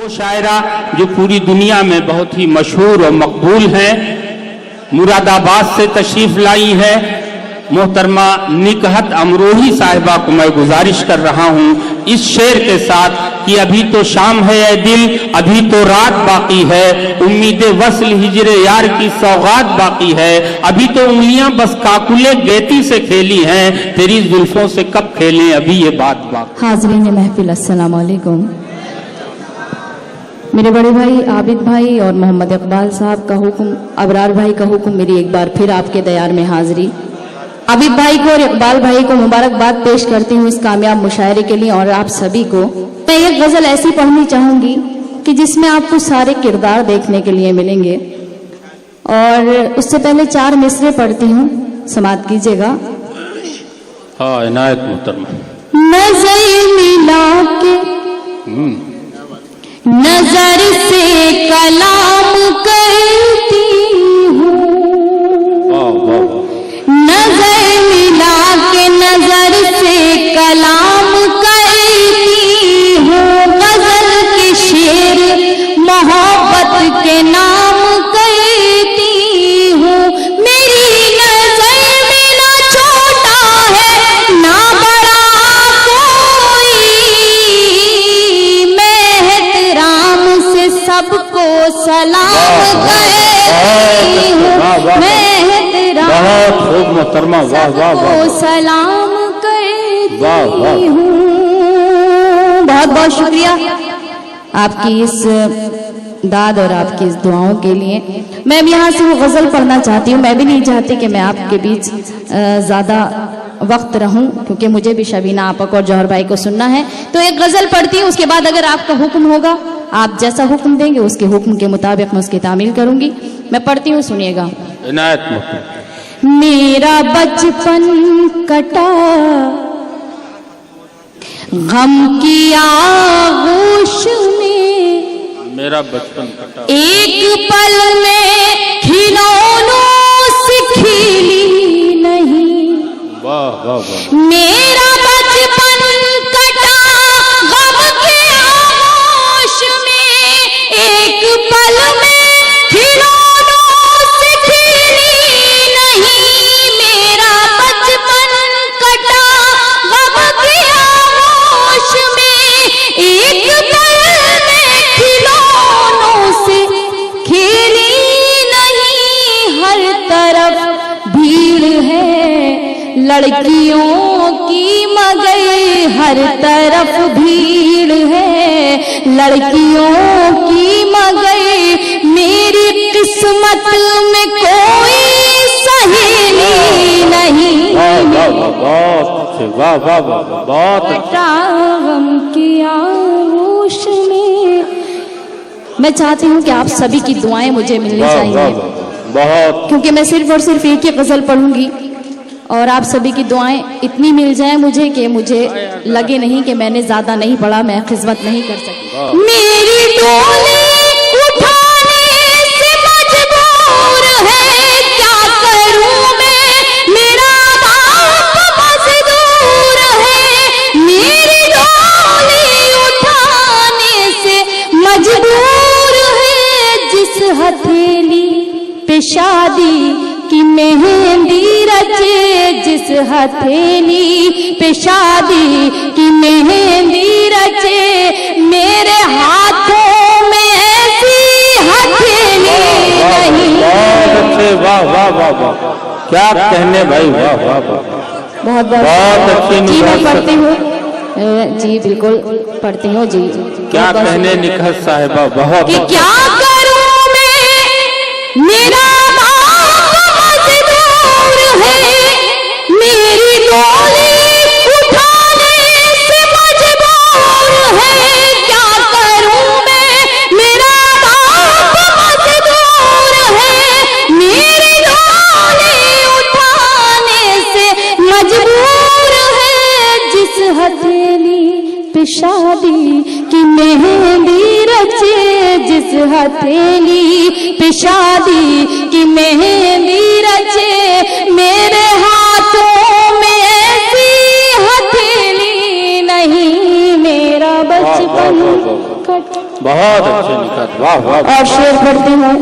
वो शायरा जो पूरी दुनिया में बहुत ही मशहूर और मकबूल हैं, मुरादाबाद से तशरीफ लाई है मोहतरमा निकहत अमरोही साहिबा को मैं गुजारिश कर रहा हूँ इस शेर के साथ कि अभी तो शाम है ए दिल, अभी तो रात बाकी है, उम्मीद वस्ल हिजरे यार की सौगात बाकी है, अभी तो उंगलियां बस काकुले गेती से खेली हैं, तेरी जुल्फों से कब खेलें अभी ये बात बाकी। हाज़रीन महफिल अस्सलाम वालेकुम। मेरे बड़े भाई आबिद भाई और मोहम्मद इकबाल साहब का हुक्म, अबरार भाई का हुक्म, मेरी एक बार फिर आपके दयार में हाजिरी। आबिद भाई को और इकबाल भाई को मुबारकबाद पेश करती हूँ इस कामयाब मुशायरे के लिए। और आप सभी को मैं एक गजल ऐसी पढ़नी चाहूंगी कि जिसमें आपको सारे किरदार देखने के लिए मिलेंगे। और उससे पहले 4 मिसरे पढ़ती हूँ, समाअत कीजिएगा। हाँ इनायत मोहतरमा। नजर मिला के नजर से कलाम करती हूँ, नजर मिला के नजर से कलाम करती हूँ, गजल के शेर मोहब्बत के नाम करती हूँ। मेरी नजर में ना छोटा है ना बड़ा कोई, मैं एहतराम से सबको सलाम करती हूँ, मैं बहुत खूब मोहतरमा, वाह वाह वाह, सलाम करती हूँ। बहुत बहुत शुक्रिया आपकी इस दाद और आपकी इस दुआओं के लिए। मैं भी यहाँ से वो गजल पढ़ना चाहती हूँ। मैं भी नहीं चाहती कि मैं आपके बीच ज्यादा वक्त रहूं, क्योंकि मुझे भी शबीना आपक और जौहर भाई को सुनना है। तो एक गजल पढ़ती हूँ, उसके बाद अगर आपका हुक्म होगा, आप जैसा हुक्म देंगे उसके हुक्म के मुताबिक मैं उसकी तामील करूंगी। मैं पढ़ती हूँ, सुनिएगा। मेरा बचपन कटा गम की आगोश में, मेरा बचपन कटा एक पल में खिलौनों से खेली नहीं। वाह वाह वाह। मेरा बचपन कटा गम की आगोश में, एक पल में खिलौनों से खेली नहीं। मेरा बचपन कटा गम की आगोश में, एक पल में खिलौनों से खेली नहीं। हर तरफ भीड़ है लड़कियों की मगर, हर तरफ भीड़ है लड़कियों की मगर, मेरी किस्मत में कोई सहेली नहीं। वाह वाह वाह, बहुत गम की आगोश में। मैं चाहती हूँ कि आप सभी की दुआएं मुझे मिलनी चाहिए, बहुत, क्योंकि मैं सिर्फ और सिर्फ एक ही गजल पढ़ूंगी और आप सभी की दुआएं इतनी मिल जाए मुझे कि मुझे लगे नहीं कि मैंने ज्यादा नहीं पढ़ा, मैं खिदमत नहीं कर सकती। मेरी डोली उठाने से मजबूर है, क्या करूं मैं, मेरा बाप मजदूर है। मेरी डोली उठाने से मजबूर है, जिस हथेली पे शादी की मेहंदी रचे, जिस हथेली पे शादी की मेहंदी रचे, मेरे हाथों में ऐसी हथेली नहीं। वाह वाह वाह वाह, क्या कहने भाई, वाह वाह वाह, बहुत बहुत अच्छी। जी मैं पढ़ती हूँ, जी बिल्कुल पढ़ती हूँ जी। क्या कहने निकहत साहिबा, बहुत कि क्या करूँ मैं, मेरा मेरी डोली उठाने से मजबूर है, क्या करूं मैं, मेरा बाप मजदूर है। मेरी डोली उठाने से मजबूर है, जिस हथेली पे शादी की मेहंदी रचे, जिस हथेली पे शादी की मेहंदी रचे, मेरे हाथों में ऐसी हथेली नहीं। मेरा बचपन बहुत वाह वाह। और शेर पढ़ती हूँ,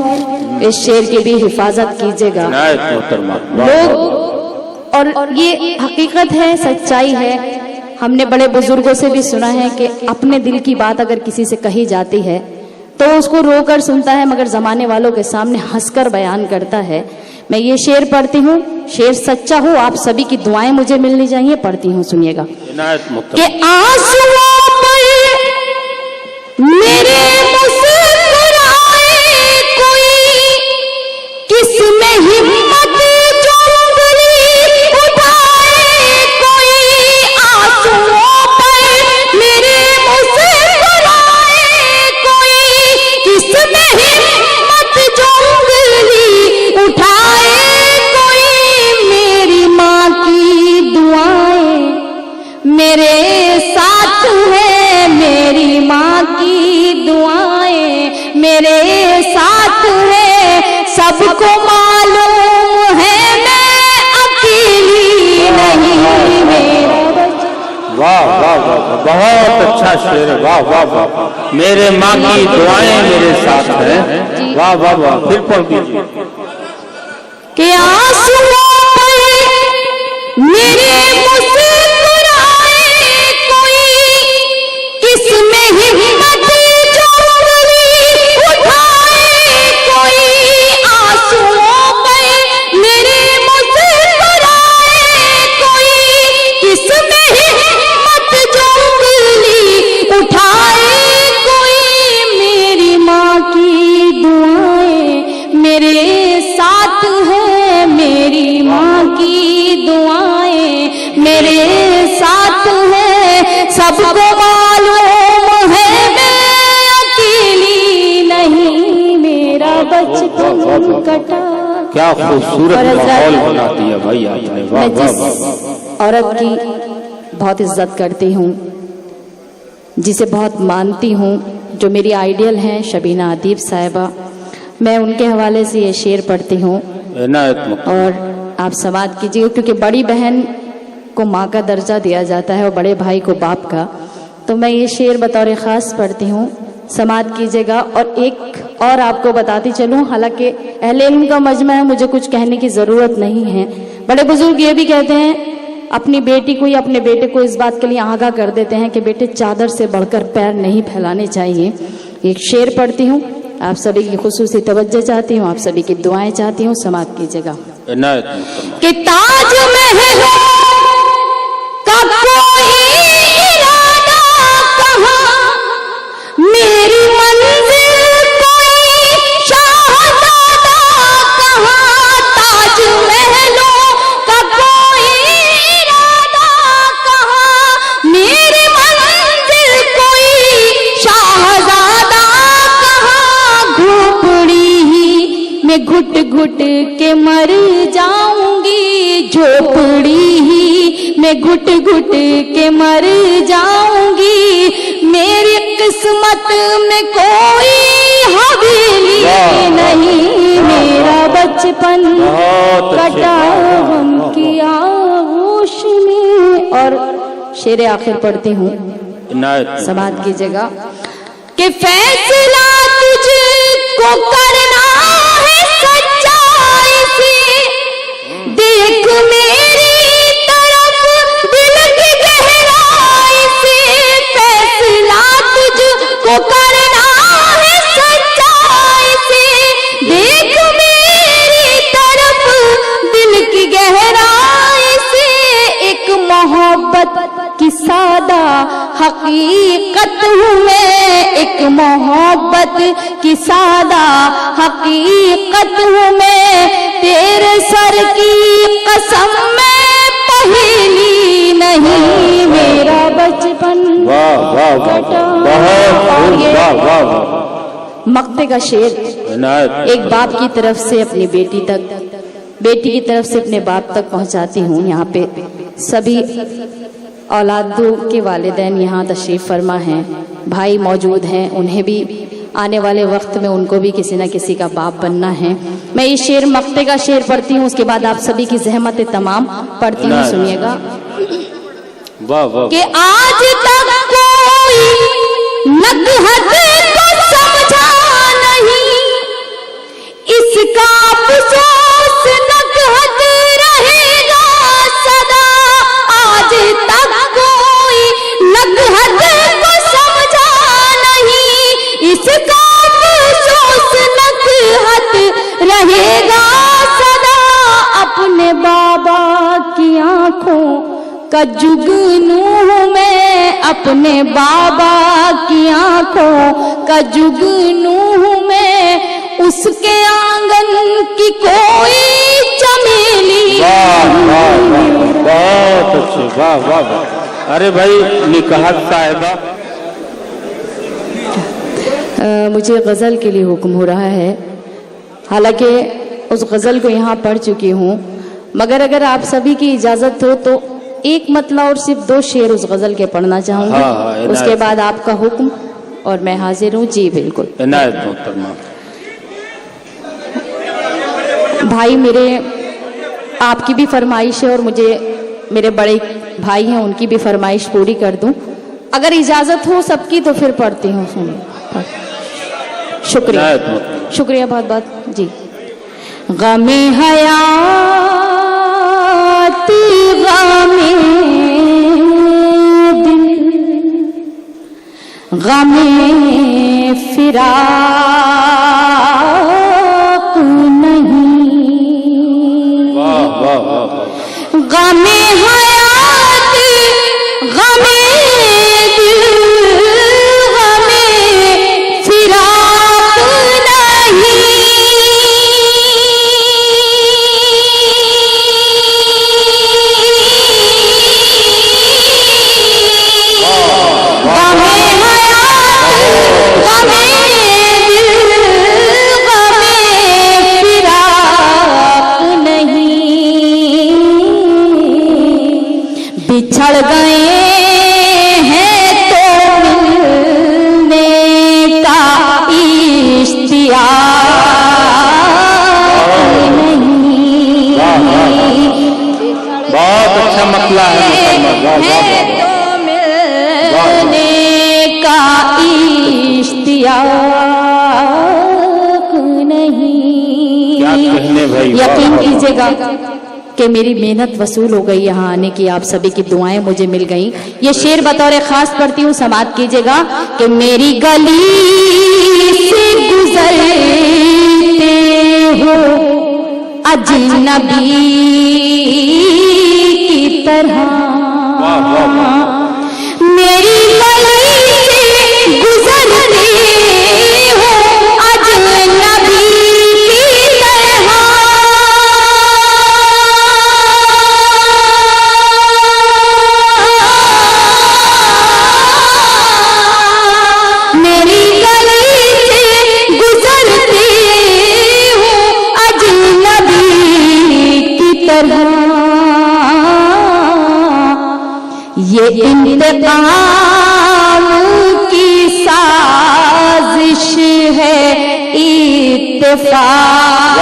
इस शेर की भी हिफाजत कीजिएगा इनायत मोहतरमा। लोग। और ये हकीकत है, सच्चाई है। हमने बड़े बुजुर्गों से भी सुना है कि अपने दिल की बात अगर किसी से कही जाती है तो उसको रोकर सुनता है, मगर जमाने वालों के सामने हंसकर बयान करता है। मैं ये शेर पढ़ती हूँ, शेर सच्चा हो, आप सभी की दुआएं मुझे मिलनी चाहिए। पढ़ती हूँ, सुनिएगा। इनायत मोहतरमा। कि आंसुओं पर मेरे मुस्कुराए कोई, किसमें हिम्मत जो उंगली उठाए कोई। आंसुओं पर मेरे मुस्कुराए कोई, किसमें हिम्मत जो उंगली उठाए कोई। मेरी माँ की दुआएं मेरे साथ है, मेरी माँ की दुआएं मेरे साथ है। सबको मालूम है मैं अकेली नहीं, मेरा बच्चा। वाह वाह वाह, बहुत अच्छा शेर है। वाह वाह वाह। मेरे माँ की दुआएं मेरे साथ है। वाह वाह वाह। फिर पढ़ दीजिए। कि आंसुओं पर मेरे मुस्कुराए कोई, किसमें हिम्मत जो उंगली उठाए कोई। आंसुओं पर मेरे मुस्कुराए कोई, किसमें हिम्मत जो उंगली उठाए कोई। मेरी माँ की दुआएं मेरे साथ है, मेरी माँ की दुआएं मेरे साथ है। सबको मालूम है मैं अकेली नहीं, मेरा बचपन कटा। क्या खूबसूरत माहौल बना दिया भाई आपने। वाह मैं वाह जिस वाह। औरत की बहुत इज्जत करती हूँ, जिसे बहुत मानती हूँ, जो मेरी आइडियल हैं, शबीना अदीब साहिबा, मैं उनके हवाले से ये शेर पढ़ती हूँ। इनायत मोहतरमा। और आप समात कीजिएगा, क्योंकि बड़ी बहन को माँ का दर्जा दिया जाता है और बड़े भाई को बाप का। तो मैं ये शेर बतौर ख़ास पढ़ती हूँ, समात कीजिएगा। और एक और आपको बताती चलूँ, हालांकि अहले इल्म का मजमा है, मुझे कुछ कहने की ज़रूरत नहीं है। बड़े बुजुर्ग ये भी कहते हैं, अपनी बेटी को या अपने बेटे को इस बात के लिए आगाह कर देते हैं कि बेटे चादर से बढ़कर पैर नहीं फैलाने चाहिए। एक शेर पढ़ती हूँ, आप सभी की खुसूसी तवज्जो चाहती हूँ, आप सभी की दुआएं चाहती हूँ। समात कीजिएगा। इनायत मोहतरमा। कि ताजमहल का कोई इरादा कहाँ, मेरी मंजिल कोई शाहज़ादा कहाँ। ताजमहलों का कोई इरादा कहाँ, मेरी मंजिल कोई शाहज़ादा कहाँ। झोपड़ी ही मैं घुट घुट के मर जाऊंगी, झोपड़ी ही मैं घुट घुट के मर जाऊंगी। मेरी किस्मत में कोई हवेली नहीं, मेरा बचपन कटा गम की आगोश में। और शेर आखिर पढ़ती हूँ, इनायत। समात कीजिएगा। कि फैसला तुझको करना है सच्चाई से, देख मेरी तरफ दिल की गहराई से। फैसला तुझको करना है सच्चाई से, देख मेरी तरफ दिल की गहराई से। एक मोहब्बत की सादा हकीकत हूँ मैं, एक मोहब्बत की सादा हकीकत हूँ मैं। तेरे सर की कसम मैं पहेली नहीं, मेरा बचपन वाह वाह वाह। कटा। बहुत और खूब। ये वाह वाह वाह। मक्ते का शेर, इनायत। एक बाप की तरफ से अपनी बेटी तक, बेटी की तरफ से अपने बाप तक पहुंचाती हूँ। यहाँ पे सभी औलादों के वालिदैन यहाँ तशरीफ़ फरमा हैं, भाई मौजूद हैं, उन्हें भी आने वाले वक्त में उनको भी किसी न किसी का बाप बनना है। मैं ये शेर मक्ते का शेर पढ़ती हूँ, उसके बाद आप सभी की ज़हमत तमाम पढ़ती हूँ, सुनिएगा। वाह वाह। कि आज तक कोई नकहत को समझा इसका अफसोस नकहत रहेगा सदा, आज तक कोई नकहत को समझा नहीं, इसका अफसोस नकहत रहेगा सदा, अपने बाबा की आंखों का जुगनू हूं मैं, अपने बाबा की आंखों का जुगनू हूं मैं, उसके आंगन की कोई चमेली। वाह वाह वाह, बहुत अच्छे, वाह वाह वाह। अरे भाई निकहत साहिबा, मुझे गज़ल के लिए हुक्म हो रहा है, हालांकि उस गज़ल को यहाँ पढ़ चुकी हूँ, मगर अगर आप सभी की इजाज़त हो तो एक मतला और सिर्फ 2 शेर उस गज़ल के पढ़ना चाहूँगी। हाँ, उसके बाद आपका हुक्म और मैं हाजिर हूँ। जी बिल्कुल इनायत मोहतरमा। भाई, मेरे आपकी भी फरमाइश है और मुझे मेरे बड़े भाई हैं उनकी भी फरमाइश पूरी कर दूं, अगर इजाज़त हो सबकी तो फिर पढ़ती हूँ। सुनिए, शुक्रिया शुक्रिया बहुत बहुत जी। गमे हयात गमे दिल, गमे फिराक नहीं, वाह वाह वाह। गमे हयात गमे दिल, गमे फिराक नहीं, गमे हयात गमे दिल, गमे फिराक नहीं, बिछड़ गए हैं तो मिलने का इश्तियाक नहीं, बहुत अच्छा मतला है मोहतरमा, वाह वाह वाह। तो मिलने का इश्तियाक नहीं। क्या कहने भाई, वाह, यकीन वाह, वाह। कीजिएगा कि मेरी मेहनत वसूल हो गई, यहाँ आने की आप सभी की दुआएं मुझे मिल गई। ये शेर बतौर खास पढ़ती हूँ, समात कीजिएगा कि मेरी गली से गुजरते हो अजनबी की तरह, वाह वाह वाह। मेरी गली से गुजरते हो अजनबी की तरह, मेरी गली से गुजरते हो अजनबी की तरह, ये इंतकाम की साजिश है, इत्तेफाक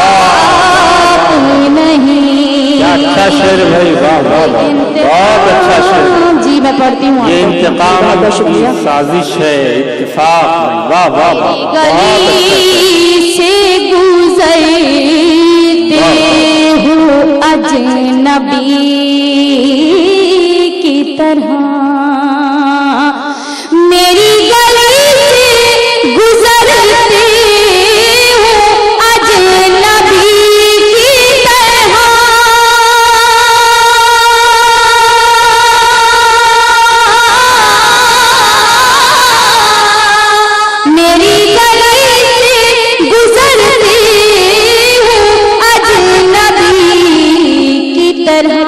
नहीं। क्या अच्छा शेर भाई, वाह वाह वाह, बहुत अच्छा शेर। जी मैं पढ़ती हूँ, ये आपको इंतकाम बहुत बहुत की शुक्रिया। साजिश है, इत्तेफाक नहीं, वाह वाह वाह, बहुत अच्छा शेर। गली से गुजरते हो अजनबी की तरह, मेरी गली से गुजरते हो अजनबी की तरह, मेरी गली से गुजरते हो अजनबी की तरह,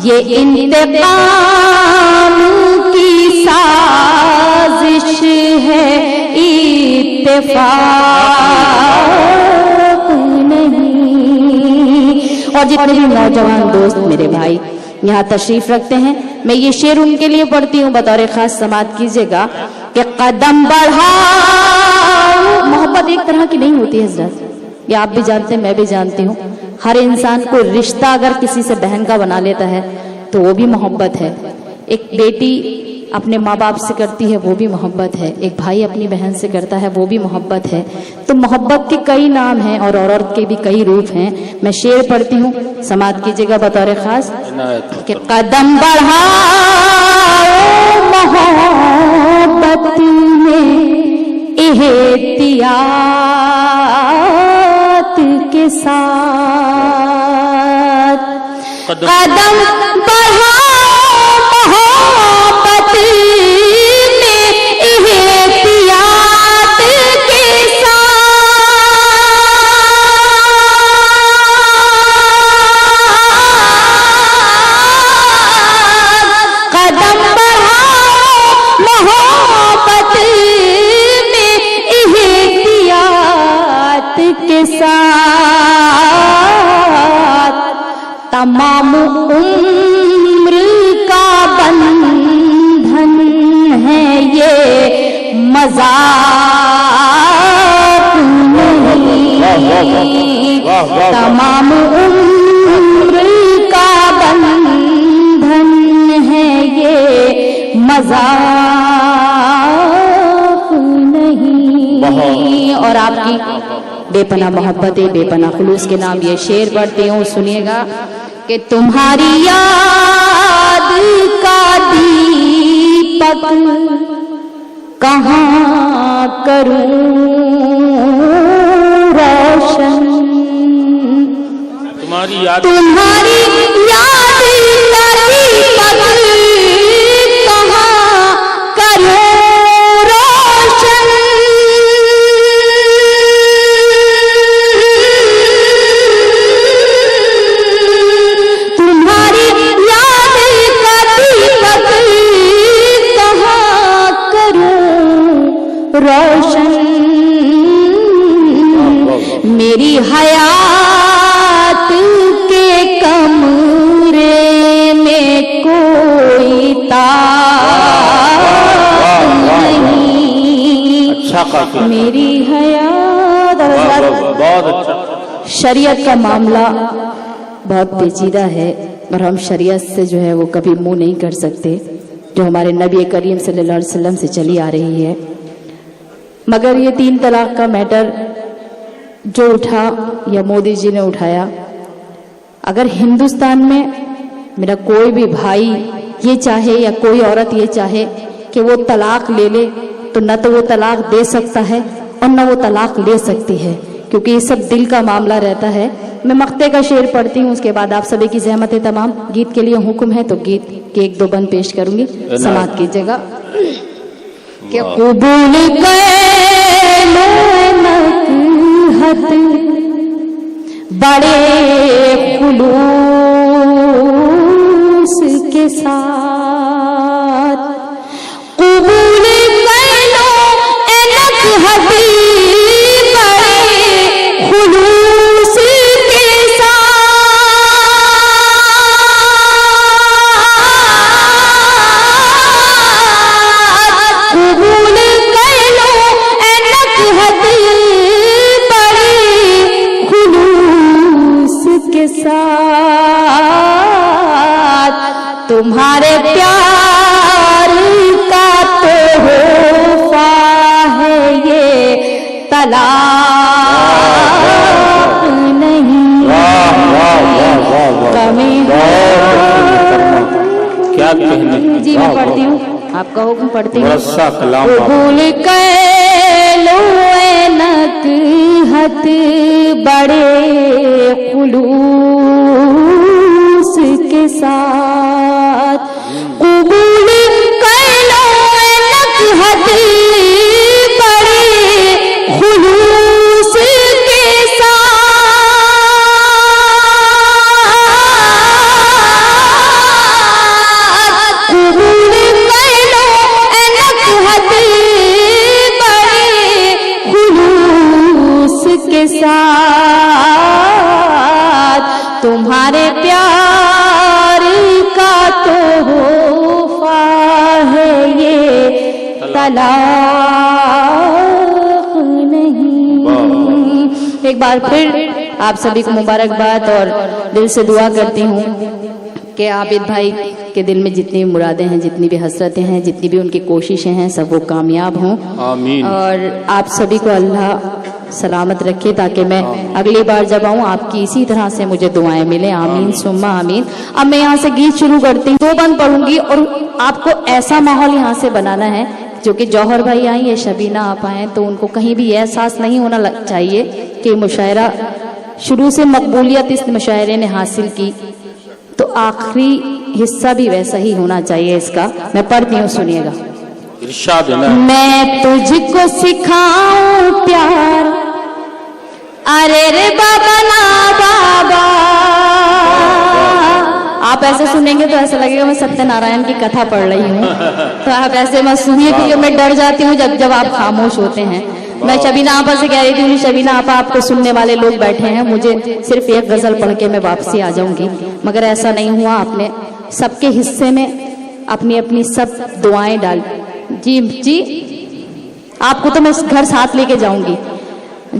ये इंतकाम की साजिश है, इत्तेफाक नहीं। और जितने भी नौजवान दोस्त मेरे भाई यहाँ तशरीफ रखते हैं, मैं ये शेर उनके लिए पढ़ती हूँ, बतौर खास समात कीजिएगा कि कदम बढ़ाओ। मोहब्बत एक तरह की नहीं होती हजरत, ये आप भी जानते हैं, मैं भी जानती हूँ। हर इंसान को रिश्ता अगर किसी से बहन का बना लेता है तो वो भी मोहब्बत है। एक बेटी اپنے ماں باپ سے کرتی ہے وہ بھی محبت ہے، ایک بھائی اپنی بہن سے کرتا ہے وہ بھی محبت ہے۔ تو محبت کے کئی نام ہیں اور عورت کے بھی کئی روپ ہیں۔ میں شعر پڑھتی ہوں، سماعت کیجیے گا بطور خاص کہ قدم بڑھاؤ محبت میں احتیاط کے ساتھ، قدم بڑھاؤ محبت میں احتیاط کے ساتھ، قدم بڑھاؤ محبت میں احتیاط کے ساتھ، تمام عمر کا بندھن ہے یہ مذاق نہیں، تمام عمر کا بندھن ہے یہ مذاق نہیں۔ اور آپ کی بے پناہ محبت بے پناہ خلوص کے نام یہ شعر پڑھتی ہوں، سنیے گا کہ تمہاری یاد کا دیپک کہاں کروں روشن، تمہاری یاد تمہاری یاد کا دیپک کہاں کروں روشن، تمہاری یاد کا دیپک کہاں کروں روشن، میری حیات کے کمرے میں کوئی تاب نہیں، اچھا کافی میری حیات۔ بہت اچھا۔ شریعت کا معاملہ بہت پیچیدہ ہے اور ہم شریعت سے جو ہے وہ کبھی منہ نہیں کر سکتے، جو ہمارے نبی کریم صلی اللہ علیہ وسلم سے چلی آ رہی ہے۔ مگر یہ 3 طلاق کا میٹر جو اٹھا یا مودی جی نے اٹھایا، اگر ہندوستان میں میرا کوئی بھی بھائی یہ چاہے یا کوئی عورت یہ چاہے کہ وہ طلاق لے لے تو نہ تو وہ طلاق دے سکتا ہے اور نہ وہ طلاق لے سکتی ہے، کیونکہ یہ سب دل کا معاملہ رہتا ہے۔ میں مقطع کا شعر پڑھتی ہوں، اس کے بعد آپ سبھی کی زحمت تمام، گیت کے لیے حکم ہے تو گیت کے 1-2 بند پیش کروں گی، سماعت کیجیے گا کہ قبول کر لو نکہت بڑے خلوص کے ساتھ، قبول کر لو نکہت بڑے خلوص کے ساتھ، قبول کر لو نکہت بڑے خلوص کے ساتھ، تمہارے پیار کا تحفہ ہے یہ طلاق نہیں، کمی کیا کہنے جی میں پڑھتی ہوں، آپ کا حکم پڑھتی ہوں۔ برسا کلام قبول کر لو نکہت بڑے خلوص کے ساتھ، قبول کر لو نکہت بڑے خلوص کے ساتھ، قبول کر لو نکہت بڑے خلوص کے ساتھ، تمہارے پیار کا تحفہ ہے یہ طلاق نہیں۔ ایک بار پھر آپ سبھی کو مبارکباد اور دل سے دعا کرتی ہوں کہ عابد بھائی کے دل میں جتنی بھی مرادیں ہیں, جتنی بھی حسرتیں ہیں, جتنی بھی ان کی کوششیں ہیں, سب وہ کامیاب ہوں. آمین. اور آپ سبھی کو اللہ سلامت رکھے تاکہ میں اگلی بار جب آؤں آپ کی اسی طرح سے مجھے دعائیں ملیں. آمین ثم آمین. اب میں یہاں سے گیت شروع کرتی ہوں, 2 بند پڑھوں گی اور آپ کو ایسا ماحول یہاں سے بنانا ہے جو کہ جوہر بھائی آئیں یا شبینہ آپ آئیں تو ان کو کہیں بھی یہ احساس نہیں ہونا چاہیے کہ مشاعرہ شروع سے مقبولیت اس مشاعرے نے حاصل کی تو آخری حصہ بھی ویسا ہی ہونا چاہیے اس کا. میں پڑھتی ہوں, سنیے گا. ارشاد ہے نا. میں تجھ کو سکھاؤں پیار, ارے رے بابا نا بابا. آپ ایسے سنیں گے تو ایسا لگے گا میں ستیہ نارائن کی کتھا پڑھ رہی ہوں, تو آپ ایسے مت سنیے کیونکہ میں ڈر جاتی ہوں جب آپ خاموش ہوتے ہیں. میں شبینہ آپا سے کہہ رہی تھی, شبینہ آپا آپ کو سننے والے لوگ بیٹھے ہیں, مجھے صرف ایک غزل پڑھ کے میں واپسی آ جاؤں گی, مگر ایسا نہیں ہوا. آپ نے سب کے حصے میں اپنی اپنی سب دعائیں ڈال. جی آپ کو تو میں گھر ساتھ لے کے جاؤں گی.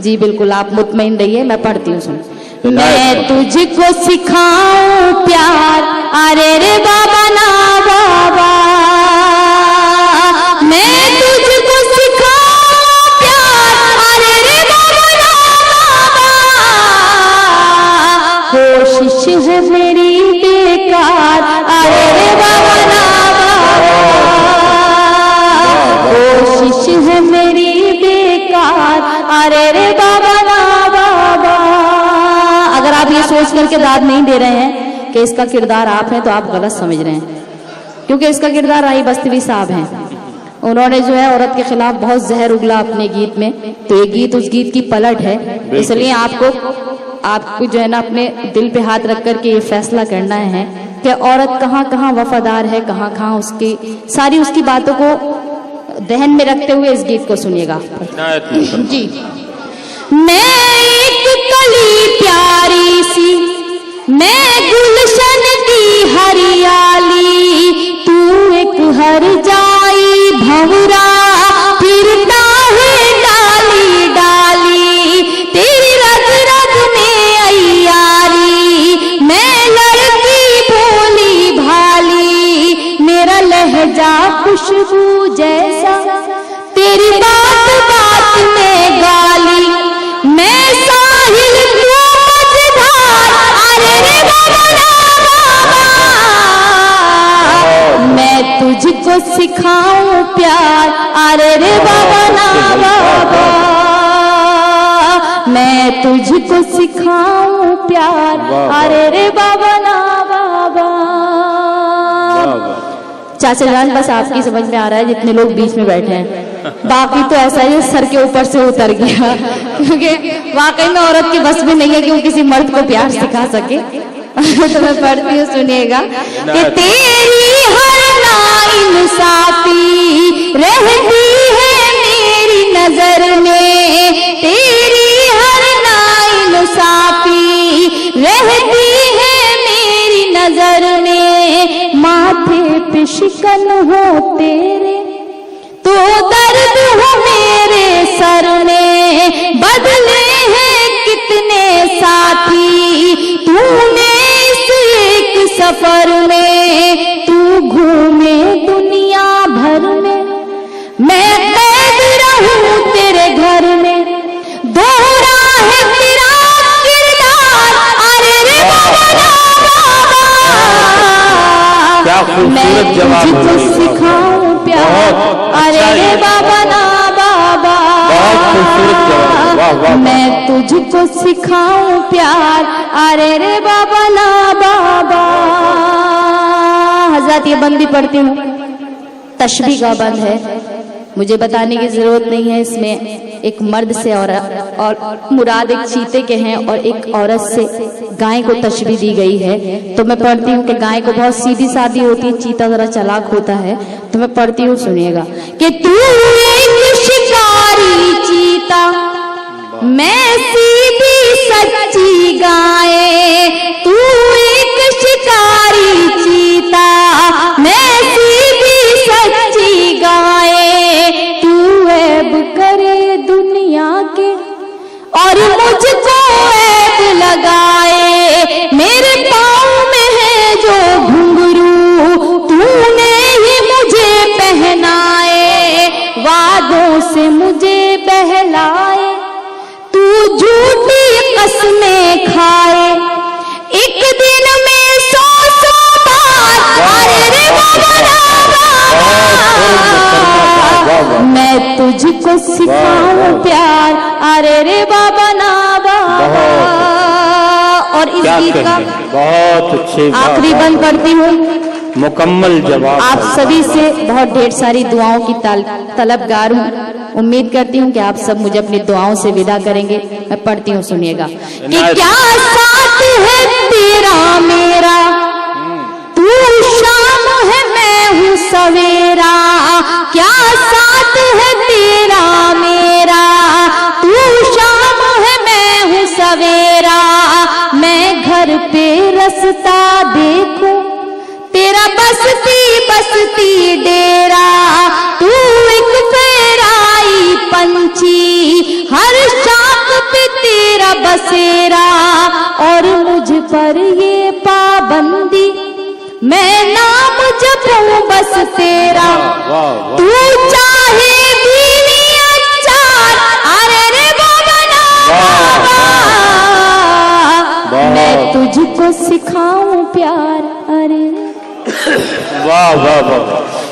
جی بالکل, آپ مطمئن رہیے. میں پڑھتی ہوں, سن. میں تجھ کو سکھاؤں پیار, ارے رے بابا نا بابا. میں تجھ کو سکھاؤں پیار, ارے رے بابا نا بابا. کوشش ہے میری بیکار, ارے رے بابا نا بابا. کوشش ہے میری بیکار, ارے رے بابا نا بابا. اگر آپ یہ سوچ کر کے داد نہیں دے رہے ہیں کہ اس کا کردار آپ ہیں تو آپ غلط سمجھ رہے ہیں, کیونکہ اس کا کردار رائی بستوی صاحب ہیں. انہوں نے جو ہے عورت کے خلاف بہت زہر اگلا اپنے گیت میں, تو یہ گیت اس گیت کی پلٹ ہے. اس لیے آپ کو جو ہے نا اپنے دل پہ ہاتھ رکھ کر کے یہ فیصلہ کرنا ہے کہ عورت کہاں کہاں وفادار ہے, کہاں کہاں اس کی ساری اس کی باتوں کو ذہن میں رکھتے ہوئے اس گیت کو سنیے گا. جی. میں ایک کلی پیاری سی, میں گلشن کی ہریالی, تو ایک ہر جائی بھنورا پھرتا ہے ڈالی ڈالی. تیری رگ رگ میں عیاری, میں لڑکی بھولی بھالی, میرا لہجہ خوشبو جیسا, تیری بات بات میں گالی. میں ساحل تو مجھدار, ارے رے بابا نا بابا. میں تجھ کو سکھاؤں پیار, ارے رے بابا نا بابا. میں تجھ کو سکھاؤں پیار, ارے رے بابا نا بابا. چاچا جان بس آپ کی سمجھ میں آ رہا ہے جتنے لوگ بیچ میں بیٹھے ہیں, باقی تو ایسا ہی سر کے اوپر سے اتر گیا, کیونکہ واقعی میں عورت کی بس میں نہیں ہے کہ وہ کسی مرد کو پیار سکھا سکے. تو میں پڑھتی ہوں, سنیے گا. کہ تیری ہر ناانصافی رہتی ہے میری نظر میں, تیری ہر ناانصافی رہتی ہے میری نظر میں. ماتھے پہ شکن ہو تیرے تو درد ہو میرے سر میں, بدلے ہیں کتنے ساتھی تو نے اس ایک سفر میں. تو گھومے دنیا بھر میں, میں قید رہوں تیرے گھر میں, دوہرا ہے تیرا کردار, ارے رے بابا نا بابا. میں تجھ کو سکھاؤں پیار, ارے رے بابا نا بابا. میں تجھ کو سکھاؤں پیار, ارے رے بابا نا بابا. حضرات یہ بندی پڑھتی ہوں, تشبیہ کا بند ہے, مجھے بتانے کی ضرورت نہیں ہے. اس میں ایک مرد سے اور مراد ایک چیتے کے ہیں اور ایک عورت سے گائے کو تشبیہ دی گئی ہے. تو میں پڑھتی ہوں کہ گائے کو بہت سیدھی سادی ہوتی ہے, چیتا ذرا چلاک ہوتا ہے. تو میں پڑھتی ہوں, سنیے گا. کہ تو ایک شکاری چیتا, میں سیدھی سچی گائے. تو ایک شکاری چیتا, میں سیدھی سچی گائے. تو عیب کرے دنیا کے اور مجھ کو عیب لگائے, میرے پاؤں میں ہے جو क्या गीत का कहें, बहुत अच्छे, आखिरी बंद करती हूँ। मुकम्मल जवाब। आप सभी से बहुत ढेर सारी दुआओं की तलबगार हूँ। उम्मीद करती हूँ कि आप सब मुझे अपनी दुआओं से विदा करेंगे। मैं पढ़ती हूँ, सुनिएगा। कि क्या साथ है तेरा मेरा, तू शाम है मैं हूँ सवेरा। क्या साथ है तेरा मेरा, तू शाम है मैं हूँ सवेरा। मैं घर पे रास्ता देखूं, तेरा बसती बसती डेरा। तू एक फेराई पंछी, हर शाख पे तेरा बसेरा। और मुझ पर ये पाबंदी, मैं नाम जपूं बस तेरा। तू चाहे बीवी अचार, अरे रे बाबा ना बाबा, मैं तुझको सिखाऊं प्यार। अरे वाह वाह वाह।